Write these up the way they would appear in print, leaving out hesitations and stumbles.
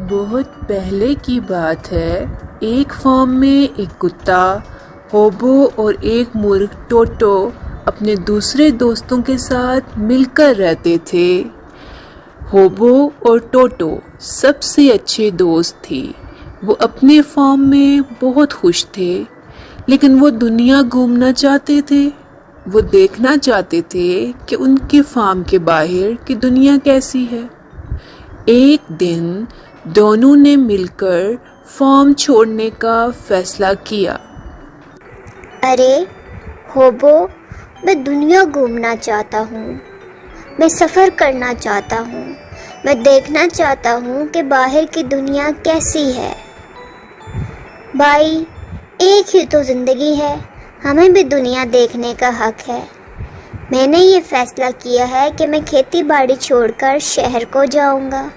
بہت پہلے کی بات ہے، ایک فارم میں ایک کتا ہوبو اور ایک مرغ ٹوٹو اپنے دوسرے دوستوں کے ساتھ مل کر رہتے تھے۔ ہوبو اور ٹوٹو سب سے اچھے دوست تھے۔ وہ اپنے فارم میں بہت خوش تھے، لیکن وہ دنیا گھومنا چاہتے تھے۔ وہ دیکھنا چاہتے تھے کہ ان کے فارم کے باہر کی دنیا کیسی ہے۔ ایک دن دونوں نے مل کر فارم چھوڑنے کا فیصلہ کیا۔ ارے ہوبو، میں دنیا گھومنا چاہتا ہوں، میں سفر کرنا چاہتا ہوں، میں دیکھنا چاہتا ہوں کہ باہر کی دنیا کیسی ہے۔ بھائی، ایک ہی تو زندگی ہے، ہمیں بھی دنیا دیکھنے کا حق ہے۔ میں نے یہ فیصلہ کیا ہے کہ میں کھیتی باڑی چھوڑ کر شہر کو جاؤں گا۔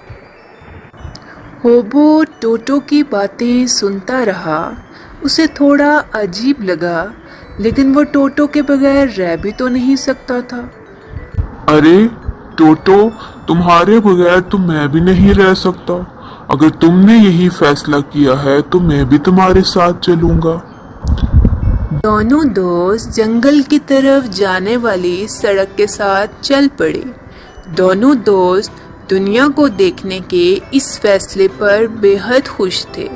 ہوبو ٹوٹو کی باتیں سنتا رہا۔ اسے تھوڑا عجیب لگا، لیکن وہ ٹوٹو کے بغیر رہ بھی تو نہیں سکتا تھا۔ ارے ٹوٹو، تمہارے بغیر تو میں بھی نہیں رہ سکتا۔ اگر تم نے یہی فیصلہ کیا ہے تو میں بھی تمہارے ساتھ چلوں گا۔ دونوں دوست جنگل کی طرف جانے والی سڑک کے ساتھ چل پڑے۔ دونوں دوست دنیا کو دیکھنے کے اس فیصلے پر بے حد خوش تھے۔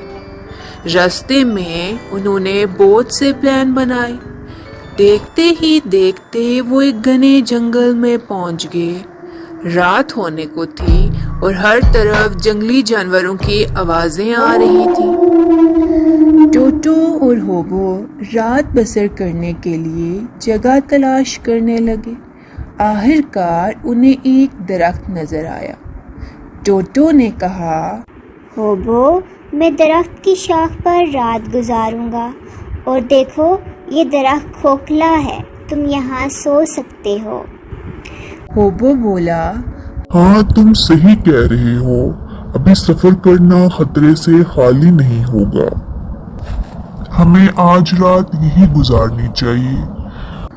راستے میں انہوں نے بہت سے پلان بنائے۔ دیکھتے ہی دیکھتے وہ ایک گھنے جنگل میں پہنچ گئے۔ رات ہونے کو تھی اور ہر طرف جنگلی جانوروں کی آوازیں آ رہی تھی۔ ٹوٹو اور ہوبو رات بسر کرنے کے لیے جگہ تلاش کرنے لگے۔ آخر کار انہیں ایک درخت نظر آیا۔ ٹوٹو نے کہا، ہوبو، میں درخت کی شاخ پر رات گزاروں گا، اور دیکھو یہ درخت کھوکھلا ہے، تم یہاں سو سکتے ہو۔ ہوبو بولا، ہاں تم صحیح کہہ رہے ہو، ابھی سفر کرنا خطرے سے خالی نہیں ہوگا، ہمیں آج رات یہی گزارنی چاہیے۔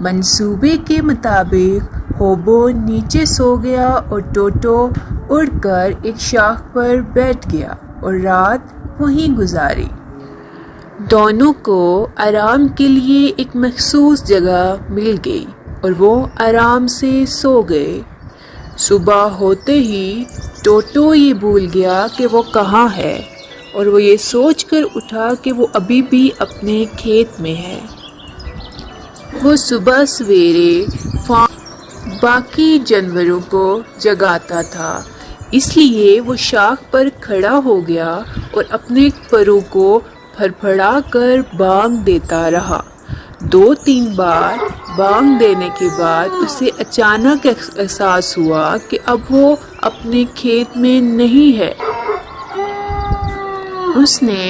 منصوبے کے مطابق ہوبو نیچے سو گیا اور ٹوٹو اڑ کر ایک شاخ پر بیٹھ گیا اور رات وہیں گزاری۔ دونوں کو آرام کے لیے ایک مخصوص جگہ مل گئی اور وہ آرام سے سو گئے۔ صبح ہوتے ہی ٹوٹو یہ بھول گیا کہ وہ کہاں ہے، اور وہ یہ سوچ کر اٹھا کہ وہ ابھی بھی اپنے کھیت میں ہے۔ وہ صبح سویرے باقی جانوروں کو جگاتا تھا، اس لیے وہ شاخ پر کھڑا ہو گیا اور اپنے پروں کو پھڑپھڑا کر بانگ دیتا رہا۔ 2-3 بار بانگ دینے کے بعد اسے اچانک احساس ہوا کہ اب وہ اپنے کھیت میں نہیں ہے۔ اس نے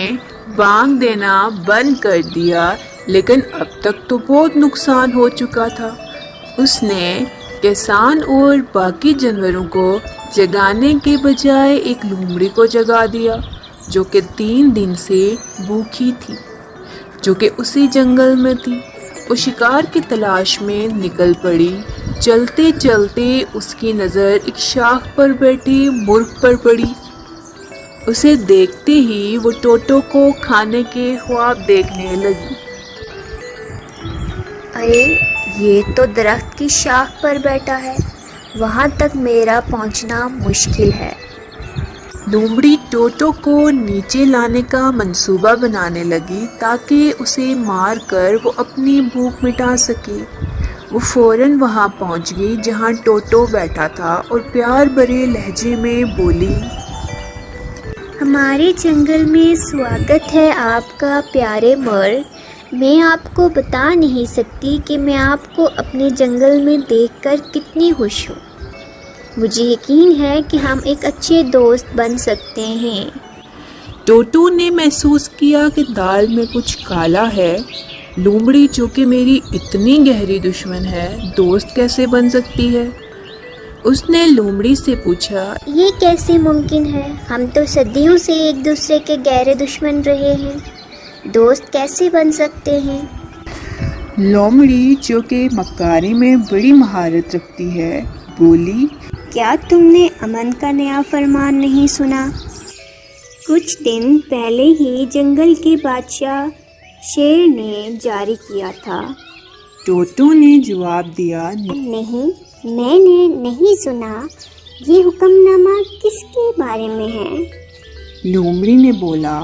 بانگ دینا بند کر دیا، لیکن اب تک تو بہت نقصان ہو چکا تھا۔ اس نے کسان اور باقی جانوروں کو جگانے کے بجائے ایک لومڑی کو جگا دیا، جو کہ 3 دن سے بھوکی تھی، جو کہ اسی جنگل میں تھی۔ وہ شکار کی تلاش میں نکل پڑی۔ چلتے چلتے اس کی نظر ایک شاخ پر بیٹھے مرغ پر پڑی۔ اسے دیکھتے ہی وہ ٹوٹو کو کھانے کے خواب دیکھنے لگی۔ ارے یہ تو درخت کی شاخ پر بیٹھا ہے، وہاں تک میرا پہنچنا مشکل ہے۔ لومڑی ٹوٹو کو نیچے لانے کا منصوبہ بنانے لگی تاکہ اسے مار کر وہ اپنی بھوک مٹا سکے۔ وہ فوراً وہاں پہنچ گئی جہاں ٹوٹو بیٹھا تھا اور پیار بھرے لہجے میں بولی، ہمارے جنگل میں سواگت ہے آپ کا پیارے مرغ۔ میں آپ کو بتا نہیں سکتی کہ میں آپ کو اپنے جنگل میں دیکھ کر کتنی خوش ہوں۔ مجھے یقین ہے کہ ہم ایک اچھے دوست بن سکتے ہیں۔ ٹوٹو نے محسوس کیا کہ دال میں کچھ کالا ہے۔ لومڑی جو کہ میری اتنی گہری دشمن ہے، دوست کیسے بن سکتی ہے؟ اس نے لومڑی سے پوچھا، یہ کیسے ممکن ہے؟ ہم تو صدیوں سے ایک دوسرے کے گہرے دشمن رہے ہیں، دوست کیسے بن سکتے ہیں؟ لومڑی جو کہ مکاری میں بڑی مہارت رکھتی ہے بولی، کیا تم نے امن کا نیا فرمان نہیں سنا؟ کچھ دن پہلے ہی جنگل کے بادشاہ شیر نے جاری کیا تھا۔ ٹوٹو نے جواب دیا، نہیں، میں نے نہیں سنا، یہ حکم نامہ کس کے بارے میں ہے؟ لومڑی نے بولا،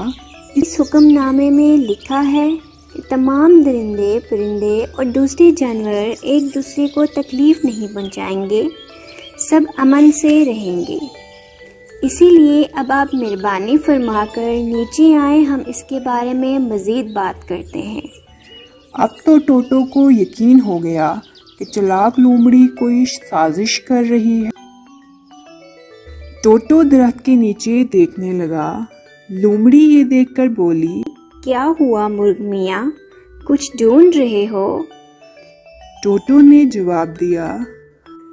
اس حکم نامے میں لکھا ہے کہ تمام درندے، پرندے اور دوسرے جانور ایک دوسرے کو تکلیف نہیں پہنچائیں گے، سب امن سے رہیں گے۔ اسی لیے اب آپ مہربانی فرما کر نیچے آئیں، ہم اس کے بارے میں مزید بات کرتے ہیں۔ اب تو ٹوٹو کو یقین ہو گیا کہ چلاک لومڑی کوئی سازش کر رہی ہے۔ ٹوٹو درخت کے نیچے دیکھنے لگا۔ لومڑی یہ دیکھ کر بولی، کیا ہوا مرغ میاں، کچھ ڈھونڈ رہے ہو؟ ٹوٹو نے جواب دیا،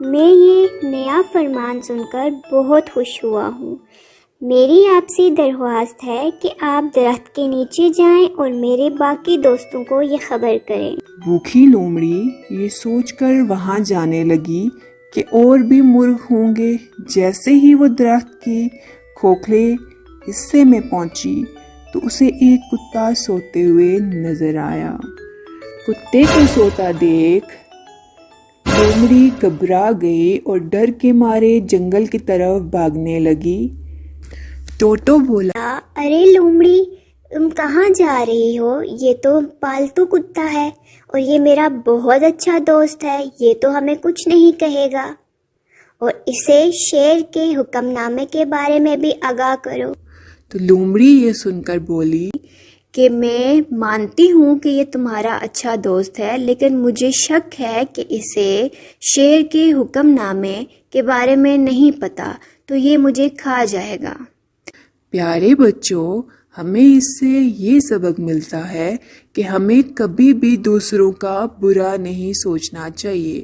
میں یہ نیا فرمان سن کر بہت خوش ہوا ہوں۔ میری آپ سے درخواست ہے کہ آپ درخت کے نیچے جائیں اور میرے باقی دوستوں کو یہ خبر کریں۔ بھوکی لومڑی یہ سوچ کر وہاں جانے لگی کہ اور بھی مرغ ہوں گے۔ جیسے ہی وہ درخت کے کھوکھلے حصے میں پہنچی تو اسے ایک کتا سوتے ہوئے نظر آیا۔ کتے کو سوتا دیکھ لومڑی گھبرا گئی اور ڈر کے مارے جنگل کی طرف بھاگنے لگی۔ ٹوٹو بولا، ارے لومڑی، تم کہاں جا رہی ہو؟ یہ تو پالتو کتا ہے اور یہ میرا بہت اچھا دوست ہے، یہ تو ہمیں کچھ نہیں کہے گا، اور اسے شیر کے حکم نامے کے بارے میں بھی آگاہ کرو۔ تو لومڑی یہ سن کر بولی کہ میں مانتی ہوں کہ یہ تمہارا اچھا دوست ہے، لیکن مجھے شک ہے کہ اسے شیر کے حکم نامے کے بارے میں نہیں پتا، تو یہ مجھے کھا جائے گا۔ پیارے بچوں، ہمیں اس سے یہ سبق ملتا ہے کہ ہمیں کبھی بھی دوسروں کا برا نہیں سوچنا چاہیے۔